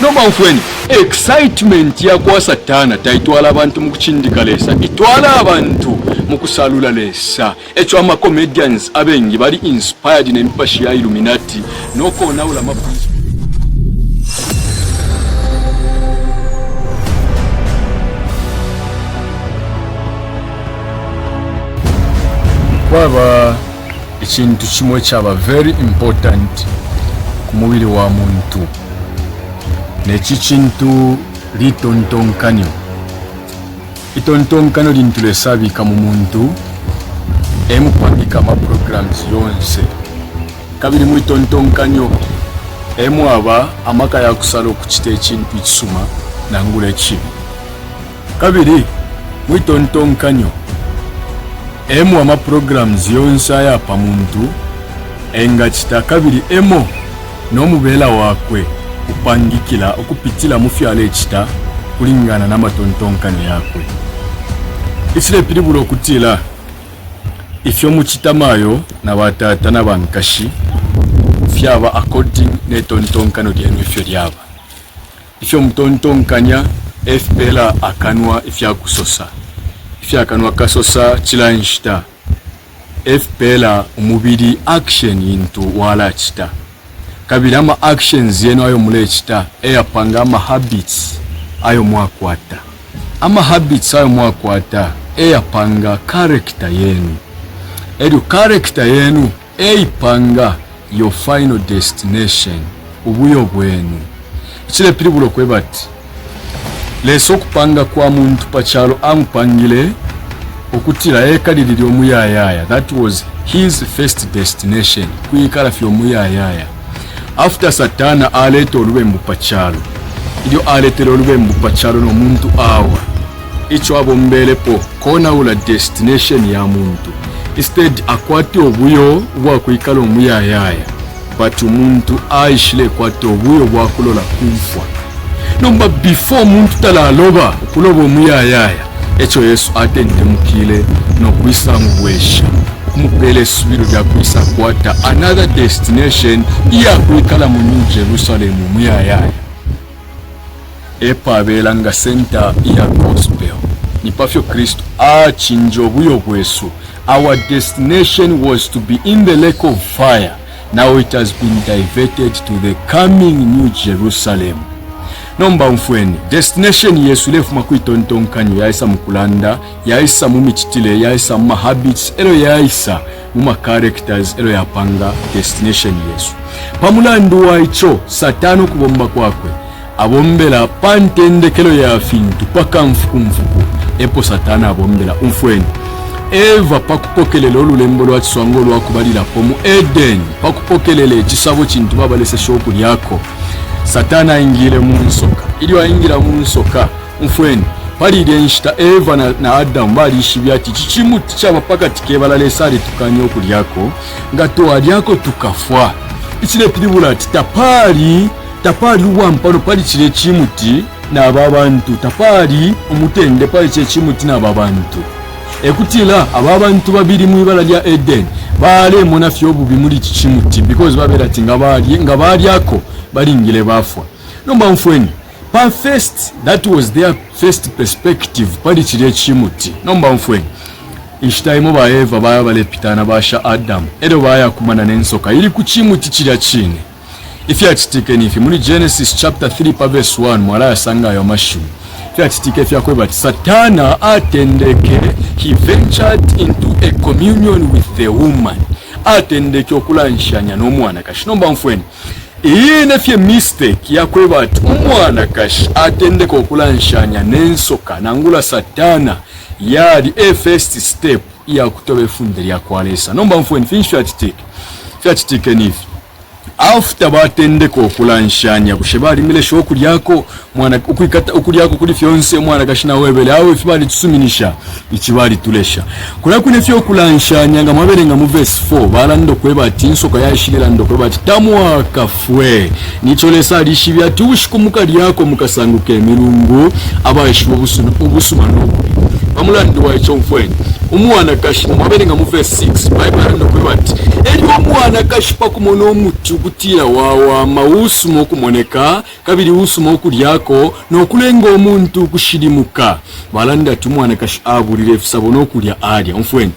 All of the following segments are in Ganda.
nomba mfweni excitement yakwa satana taitwala abantu mu kuchindika lesa itwala abantu mu kusalula lesa echo ama comedians abengi bali inspired n'emipashi ya Illuminati noko naula mapuzi kwaba ikintu kimwe cyaba very important ku mubiri wa muntu neki kintu litontonkanyo itontonkanyo lintulesabika mu muntu emupangika ama programs yonse kabiri mu itontonkanyo emwaba amaka yakusala okukita ekintu ekisuma nangula ekibi kabiri mu itontonkanyo emu ama programs yonse ayapa muntu enga kita kabiri emo n'omubeera wakwe upangikila okupitila mufyala ekita kulingana n'amatontonkano yakwe isile pilibulo okutila ifyo mukitamayo n'abatata n'abankashi fyaba according n'etontonkano lyenu ifyo lyaba ifyo mutontonkanya efpela akanwa ifyakusosa ifyakanwa kasosa chilanshita fpela umubiri action into wala chita kabiri ama actions yenu ayo mulechita eyapanga ama habits ayo mwakwata ama habits ayo mwakwata eyapanga character yenu edu character yenu eyipanga your final destination ubuyo bwenu chile pilibulo kwebati leso kupanga kwa muntu pachalo amupangile okutira ekaliriri omuyayaya that was his first destination kuyikala fyo omuyayaya after satana aleta olubembu pachalo ilyo aletera olubembu pachalo n'omuntu awa icho abombelepo kona ula destination ya muntu instead akwati obuyo bwa kuyikala omuyayaya but omuntu aishile kwati obuyo bwa kulola kumfwa nomba before muntu talaloba okuloba omuyayaya echo Yesu atende mukile no kwisa ngwesha kumupele esubiro lya kwisa kwata another destination iya kwikala mu New Jerusalem muyayaya epabela nga center ya gospel ni pafyo Kristo achinjo buyo bwesu. Our destination was to be in the lake of fire. Now it has been diverted to the coming New Jerusalem. Nomba mfweni destination Yesu lefu makuitontonkanyo yaisa mukulanda yaisa mumichitile yaisa muma habits elo yaisa muma characters elo yapanga destination Yesu pamulandu wa icho satano kubomba kwakwe abombela pantendekelo ya fintu paka mfuku epo satana abombela umfweni eva pakupokelele olulembo lwa kiswango lwakubalira pomu Eden pakupokelele ekisabo kintu babalese shoku lyako satana ingile munsoka ili waingira munsoka mfweni pali denshita Eva na Adam bali shibyati chichimuti chaba pakati kebalale sali tukanyo kulyako ngato alyako tukafwa ichile pilibula tapali wampano pali chile chimuti na babantu tapali umutende pali chile chimuti na babantu ekutila ababantu babiri mu ibala lya Eden bale monafyo obubi muri chichimuti because babera ngabali yako balingile bafwa nomba mfweni pa first that was their first perspective pali chile chimuti nomba mfweni ishitaimo ba Eva baya balepitana basha Adam edo baya kumana nensoka ili kuchimuti chilya chine ifi atitike ifi muri Genesis chapter 3 verse 1 mwala yasanga yo mashumi ifi atitike ifi akweba Satana atendeke he ventured into a communion with the woman atendeke okulanshanya n'omwana kashi nomba mfweni iyi nefye mistake yakweba ati umwana kashi atendeke okulanshanya nensoka nangula Satana yali a first step ya kutobe funde lya kwalesa nomba mfweni finish atitike nifi after batendeke okulanshanya kushebali mile shoku lyako mwana ukikata okulyako kuli fyonse mwana kashina webele awe fibali tusuminisha ichibali tulesha kula kune fyo okulanshanya nga mabere nga mu verse 4 balando kweba tinsoka yashirira ndo kweba tamwa kafwe nicholesa lishibya tushikumuka lyako mukasanguke mirungu abayishibo busuma no Pamulando wa icho mfweni umwana kashipa mabere nga mu verse 6 Bible ndo kwati eri omwana kashipa kumono omutu kutira wawa mausu mokumoneka kabiri usu mokulyako nokulenga omuntu kushirimuka balanda tumwana kashabulire fisabo nokulya alya mfweni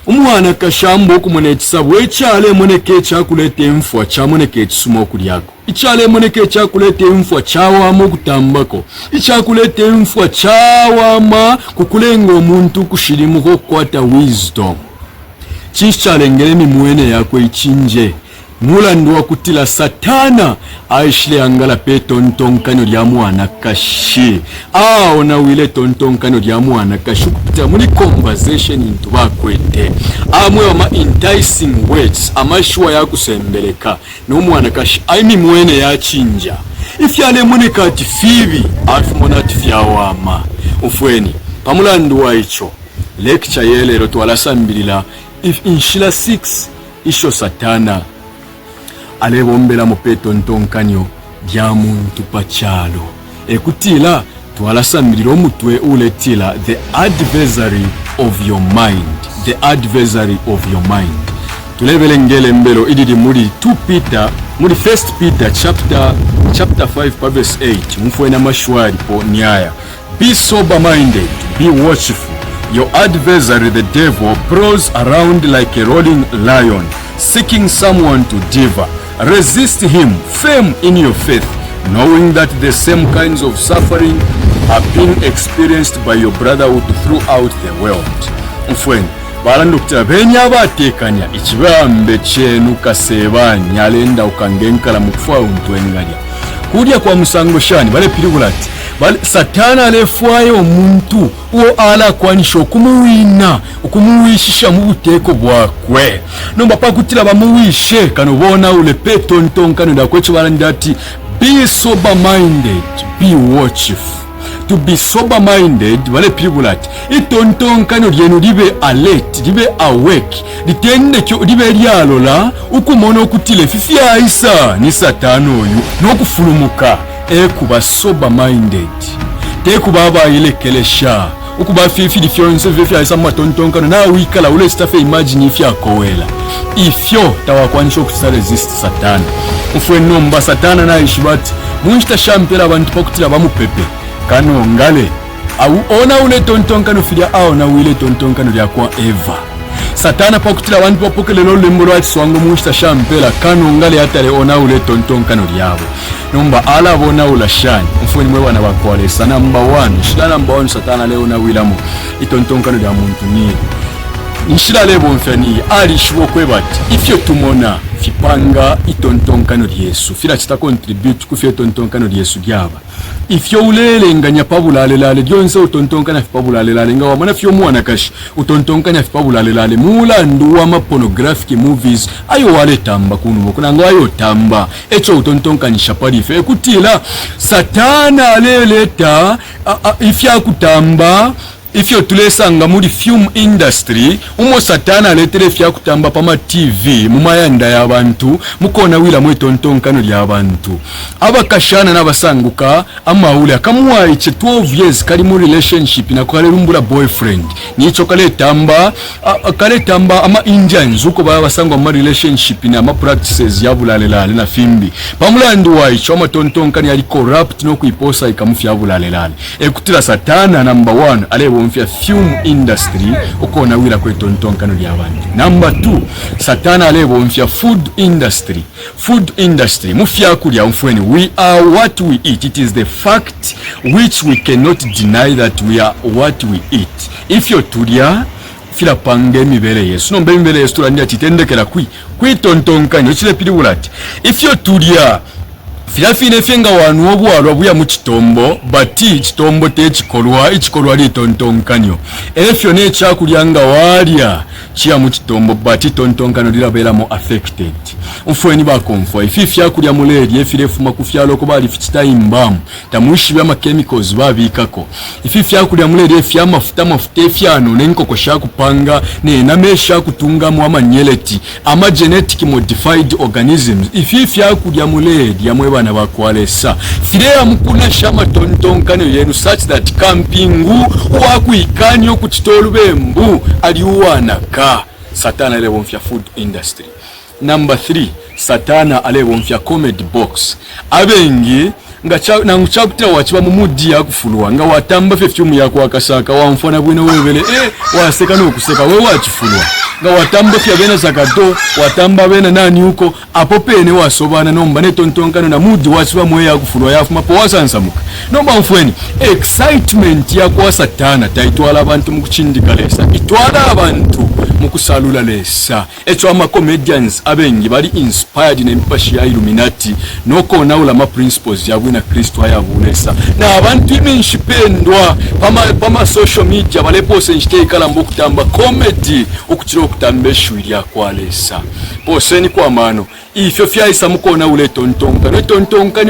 umwana kashambo okumona ekisabo ekyale moneke ekyakuleta enfwa kyamoneka ekisuma okulyako ikyale moneka ekyakuleta enfwa kyawama okutambako ekyakuleta enfwa kyawama kukulenga omuntu kushirimuka okukwata wisdom kikyalengera emimwene yakwe ikinje mulando wakutila satana aishile angala pe tontonkano lya mwana kashi na wile tontonkano lya mwana kashi kupita muli conversation into bakwete amwe ama enticing words amashwa yakusembeleka no mwana kashi aimi mwene ya chinja ifyale moneka ati fibi afumona ati fyawama ufweni pamulando wa icho lecture yelero twalasambirila if inshila 6 isho satana alebombela mupeto ntonkanyo bya muntu pachalo ekutila twalasamilira omutwe uletila the adversary of your mind, the adversary of your mind. Tulebele ngele mbelo ididi muri 2 Peter muri 1 Peter chapter 5 verse 8 mfwena mashwari po nyaya. Be sober minded, be watchful. Your adversary the devil prowls around like a roaring lion, seeking someone to devour. Resist him, firm in your faith, knowing that the same kinds of suffering are being experienced by your brotherhood throughout the world. Mfweni, balandukita benya batekanya ikibambe kyenu kasebanya alenda ukangenkala mukufa untwengalya. Kudya kwa musango shani bale piribulati. Satana alefwayo omuntu uwo ala kwanisha okumuwishisha mu buteko bwakwe nomba pakutira bamuwishe kano bona ule petonton kano ndakwecho balandati be sober minded, be watchful. To be sober minded wale people at itonton kano lyenu libe alert, libe awake, litende kyo libe lyalola ukumona okutile fifia isa ni satano oyu nokufulumuka kuba sober minded tekuba abayilekelesha ukuba fifidi fyonse vifya isa matontonkano na wikala ule stafe imagine ifya kowela ifyo tawakwanisha okusa resist satana ufwe nomba satana na ishibati munchita shampera abantu pakutila bamupepe kano ngale ona ule tontonkano filia na wile tontonkano lyakwa eva satana pakutila abantu bapokelelo lembo lwa kiswango munchita shampera kano ngale atale ona ule tontonkano lyabo nomba ala bona ula shani mfweni mwe wana bakwale sana number 1 shida number 1 satana leo na wilamo itontonkano lya muntu ni nshira lebo mfeni ali shibo kwebati ifyo tumona fipanga itontonkano lyesu fila chita contribute ku fyo tontonkano lyesu gyaba ifyo ulele nganya pabulale lale lyonse utontonkana fipabulale lale ngawa mwana fyo mwana kashi utontonkana fipabulale lale mulandu wa pornographic movies ayo wale tamba kunubo kunanga ayo tamba echo utontonkanisha palife ekutila satana aleleta ifya kutamba ifyo tulesanga muri film industry umo satana aletere fya kutamba pama TV mumayanda y'abantu mukona wila mwetontonkano ly'abantu abakashana n'abasanguka amaule akamuwa iche 12 years kali mu relationship na kwale lumbula boyfriend nicho kale tamba ama Indians uko basangwa mu relationship na ama practices yabulalelale na fimbi pamulandu wa icho amatontonkano yali corrupt no kuiposa ikamufya yabulalelale ekutira satana number 1 alebo mfya film industry ukona wila kwetontonkano ly'abantu. Number 2 satana alebo mfya food industry mufya kulya mfweni we are what we eat. It is the fact which we cannot deny that we are what we eat. If you tulya fila pange mibele yesu nombe mibele yesu tulandia titendekela kwitontonkano chile pilibulati if you tulya filafine fenga wanu obwalwa buya mu kitombo bati kitombo tekikolwa ikikolwa litontonkanyo efyo nekyakulyanga walya kiya mu kitombo bati tontonkano lirabeera mu affected umfweni bakomfwa ififya kulya muleri efirefu makufyalo ko bali fichita imbamu tamuishi bya chemicals babikako ififya kulya muleri efya mafuta efyano nenkoko shakupanga ne namesha kutunga mu amanyeleti ama genetic modified organisms ififya kulya muleri yamwe bana bakwalesa firea mukuna shama tontonkano yenu such that campingu wakuikanyo kuchitolu bembu aliuwanaka. Satana alebonfya food industry. Number 3, Satana alebonfya comedy box. Abengi nga nguchakutira wachiba mumudi yakufulwa nga watamba perfume yako akasaka wamfona bwino webele waseka no kuseka we wachifulwa nga watamba fya bena zakato watamba bena nani huko apopene wasobana nomba ne tontonkano na mudi wachiba mwe yakufulwa yafuma po wasansamuka nomba mfweni excitement yakwa Satana taitwala abantu mukuchindikalesa itwala abantu mukusalula lesa echo ama comedians abengi bali inspired ne mpashi ya Illuminati noko naula ma principles ya na Kristo ayabulesa na abantu imenshipendwa pama social media balepose njite kalambo kutamba comedy okuchiro kutambeshu ya kwalesa poseni kwa mano ifyo fyayisa mukona ule tontonka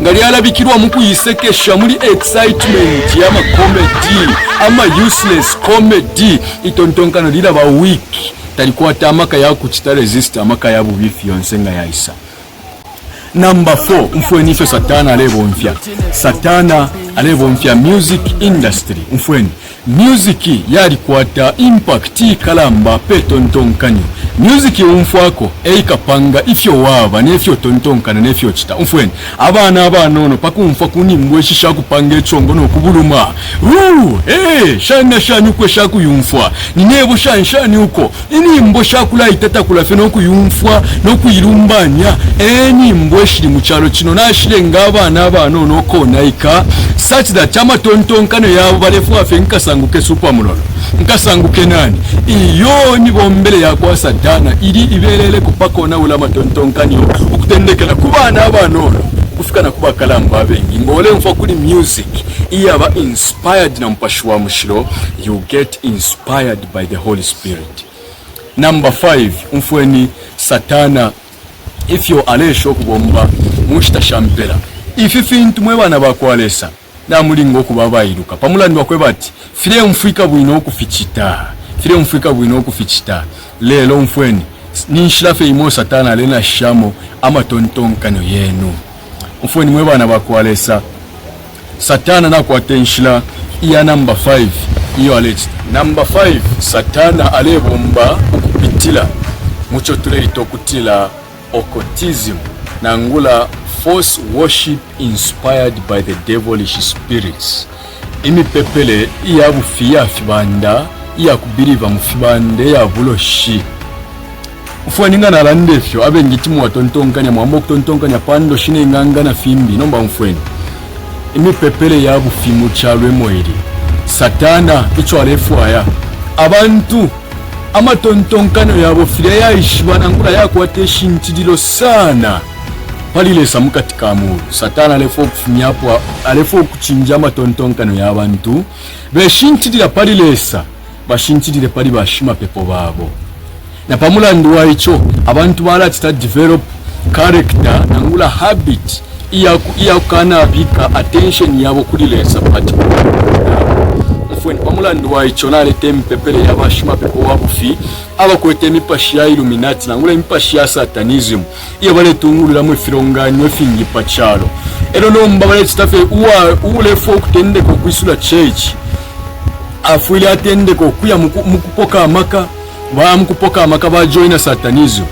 ngali alabikirwa mukuyisekesha muri excitement ya ma comedy ama useless comedy itontonka no lila ba week talikuwa tamaka ya kuchita resist amaka ya bubifi yonsenga yaisa. Number 4, mfweni ifyo Satana alebonfya music industry. Mfweni music yali kwata impact kalamba pe tontonkanyo music umfwako eikapanga ifyo waba nefyo tontonkana nefyo chita. Mfweni abana ono pakumfa kunimbwe shisha kupanga echongo no kubuluma shana kwe shaku yumfwa ninebo shanshani uko inimbo shakula itata kula fe no kuyumfwa no kuyirumbanya nimbo shiri muchalo chino nashire ngabana abano no konaika such that chama tontonkano yabo balefu afe nkasanguke supermulolo nkasanguke nani iyo ni bombele yakwa Satana ili ibelele kupakona ulama tontonkanyo ukutendekela kubana abano kufika na kuba kalamba bengi ngole mfa kuli music iyaba inspired na mpashwa mushiro you get inspired by the Holy Spirit. Number 5, mfweni Satana ifyo alesho kubomba mushita shampela ififintu mwe bana bakwalesa na mulingo kubabayiruka pamulandi bakwe bati fire mfika bwino okufichita lelo mfweni ninshila fe imo Satana lena shamo ama tontonkano yenu mfweni mwe bana bakwalesa Satana na kwatenshila iya number 5 iyo aleti. Number 5, Satana alebomba ukupitila mucho tuleito kutila occultism nangula false worship inspired by the devilish spirits. Imi pepele iya bufia fibanda iya kubiriva mufibande ya buloshi mfweni ngana landefyo abengitimu watontonkanya mwambo kutontonkanya pando shine nganga na fimbi nomba mfweni imi pepele ya bufimu chalwe moiri Satana icho alefu aya abantu amatontonkano yabo file ya ishibana ngula ya kuwateshi ntidilo sana palile samukatika amuru. Satana alefo kufunyapo alefo kuchinja amatontonkano y'abantu beshintidira palilesa bashintidire pali bashima pepo babo na pamulandu wa icho abantu balatita develop character nangula habit iya kana bika attention yabo kulilesa particular mfweni pamulandu wa icho nalete mpepele yabashima pepo wabufi abakwete mipashi ya Illuminati nangula mipashi ya satanism iya bale tungulira mu filonganyo fingi pachalo ero nomba bale stafe ule folk tende ko kwisula church afuili atende ko kuya mukupoka amaka ba join satanism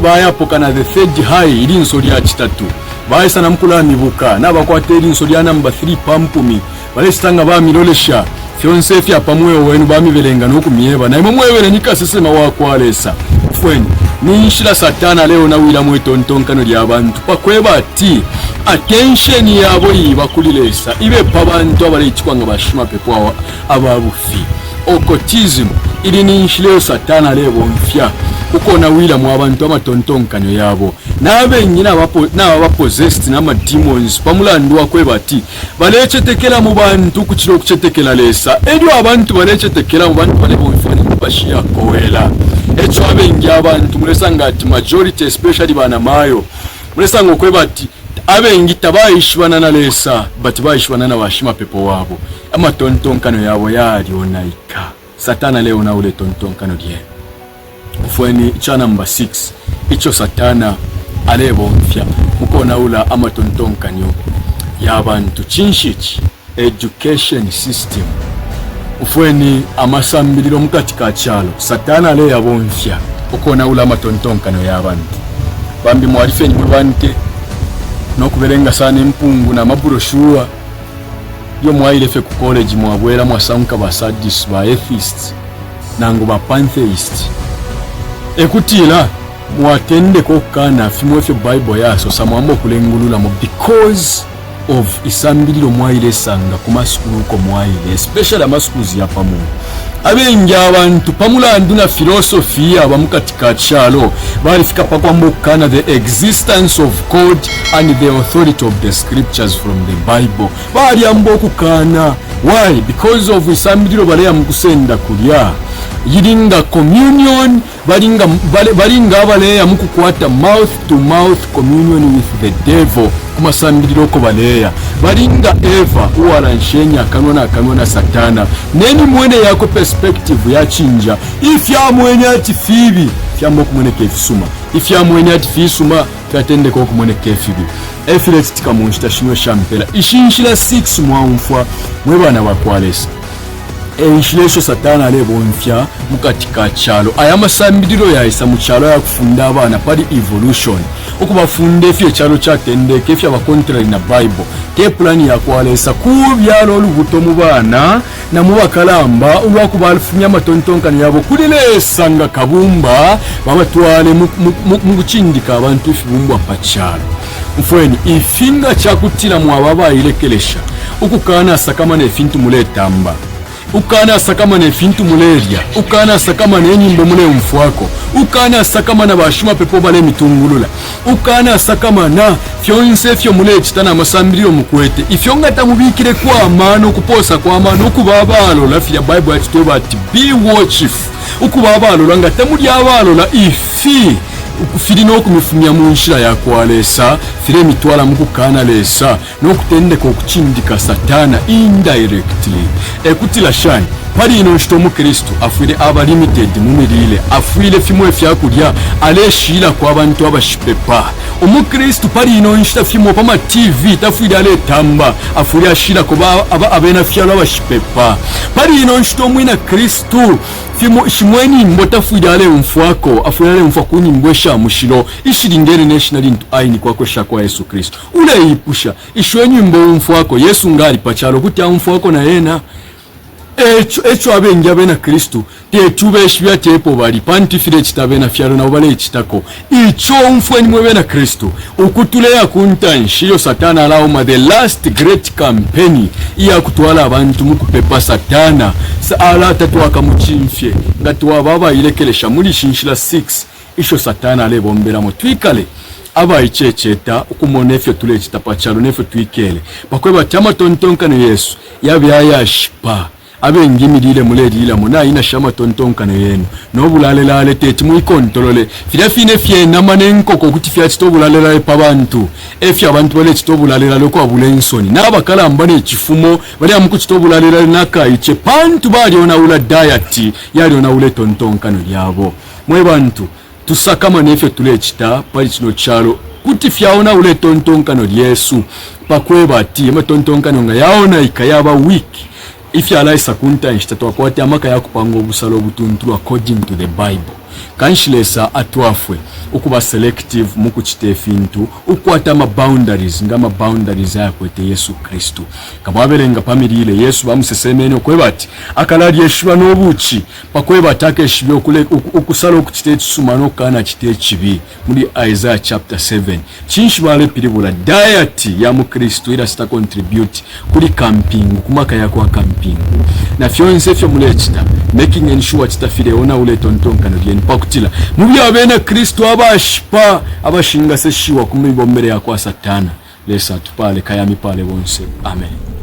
baya poka na the third high ili nsori ya chitatu baya sana mkula mibuka nabakwate ili nsori ya number 3 pampumi bale stanga ba milolesha fyonse fya pamweyo wenu ba mibelenga no kumieba na imwewele nikasesema wakwalesa fweni ninshira Satana leo na wila mwetontonkano lyabantu pakweba ati attention yabo yibakulilesa ibe pabantu abale ichikwanga bashima pepo ababufi occultism ili ninshile Satana leo mfya uko na wila mu abantu amatontonkano yabo nabe nyina possessed na demons pamulandu akweba ati balechetekela mu bantu kuchiro kuchetekela lesa edio abantu balechetekela mu bantu bale bonfana bashia koela echo abengi abantu mulesanga ati majority especially bana mayo mulesanga okweba ati abengi tabayishibana na lesa but bayishibana na bashima pepo wabo amatontonkano yabo yali onaika satana leo na ule tontonkano lye ufweni cha number 6 icho satana alebo mfya mukona ula amatontonkanyo y'abantu chinshiki education system ufweni amasambiriro mukatika chalo satana le yabonfya ukona ula amatontonkano y'abantu bambi mwarife nywe bante no kuberenga sana empungu na maburoshua yo mwailefe ku college mwabwera mwasanka ba sadis ba atheists nango ba pantheists ekutila mwatende ko kana fimwefe bible yaso samwambo kulengulula mo because of isambiriro mwaile sanga kumasukulu ko mwaile especially amasukulu ya pamu abengi abantu pamulandu na philosophy abamukatika chalo balifika pakwambo kana the existence of God and the authority of the scriptures from the Bible bali ambo kukana why because of isambiriro bale amukusenda kulya yiringa communion balinga abale amukukwata mouth to mouth communion with the devil kumasambiriro ko baleya balinga eva uwaranshenya kanona satana neni mwene yako perspective ya chinja if ya mwene ati fibi fyambo kumwene kefisuma if ya mwene ati fisuma katende ko kumwene kefibi efilet tikamunshita shino shampela ishinshila 6 mwamfwa mwebana bakwalesa enshilesho satana lebo mfya mukatika chalo ayamasambiriro yaisa mu chalo ya kufunda abana pali evolution okubafunde fye chalo kyatendeke fye abakontrari na bible te plan ya kwalesa kubyalo olubuto mu bana na mu bakalamba olwakubalfunya amatontonkano yabo kulilesa nga kabumba babatwale mu kuchindika abantu fibumbwa pachalo mfweni ifinga chakutira mu ababa ilekelesha ukukana sakama ne fintu muletamba ukana sakama ne fintu muleria ukana sakama ne nyimbo mule mfwako ukana sakama na bashuma pepo bale mitungulula ukana sakama na fyonse fyo mule kitana amasambiriro mukwete ifyonga tamubikire kwa amano kuposa kwa amano kubabalo la fya bible yatitoba ati be watchful ukubabalo langa tamuli abalo la ifi filino kumifumya munshira ya kwalesa fire mitwala mukukana lesa no kutendeka okuchindika satana indirectly ekutila shine pali ino nshito mu Kristo afwile aba limited mumirile afwile fimwe fyakulya aleshira kwa abantu abashipepa omu Kristo pali ino nshita fimo pama TV tafwile ale tamba afwile ashira kuba abena fyalo abashipepa pali ino nshito mwina Kristo fimo shimweni mbota fwile ale mfwako afwile ale mfwako nyimbwesha mushilo ishilingere national into aini kwako shakwa Yesu Kristo ule ipusha ishwenyu mbo mfwako Yesu ngali pachalo kuti mfwako na yena echo abengi abena Kristo tetubeshibya tepo bali pantifire kitabena fyalo na bale kitako icho mfweni mwebena Kristo ukutuleya kuntanshi satana alauma the last great campaign iya kutwala abantu mukupepa satana ala tatwaka muchimfye ngatwa baba ilekelesha muri shinshila 6 isho satana alebombera mutwikale aba ichecheta ukumonefyo tule kitapachalo nefyo twikele bakweba chama tontonkano Yesu yabyayashipa abengi milile mulerila muna ina shama tontonkano yenu no bulalelale teti muikontrole filafine fye namanenko kuti fya chitobulalelale pabantu efya abantu bale chitobulalelale ko abulensoni nabakalamba ne chifumo bali amuku chitobulalelale nakaiche pantu bali ona ula diet yali ona ule tontonkano lyabo mwe bantu tusakama nefyo tule chita pali chino chalo kuti fyaona ule tontonkano Yesu pakweba ati amatontonkano nga yaona ikayaba wiki if you allow sakunta inshitatu wakwati amaka ya kupango busalo butuntu according to the Bible kanshilesa atwafwe ukuba selective muku chitefintu ukwata ama boundaries ngama boundaries ya kwete Yesu Kristo kabwabelenga pamirile Yesu bamusesemene okwebati akalali yeshwa nobuchi pakwebati akeshibyo kule ukusalo kuchite tsumano kana chite chibi muri Isaiah chapter 7 chinshibale piribula diet ya mu Kristo ila sita contribute kuli camping kumaka yako wa camping na fyonse fyo mulechita making ensure chitafire ona ule tontonkano lyen pakutila mubi abena Kristo abashipa abashinga seshiwa kumibombere yakwa satana lesa tupale kayami pale bonse amen.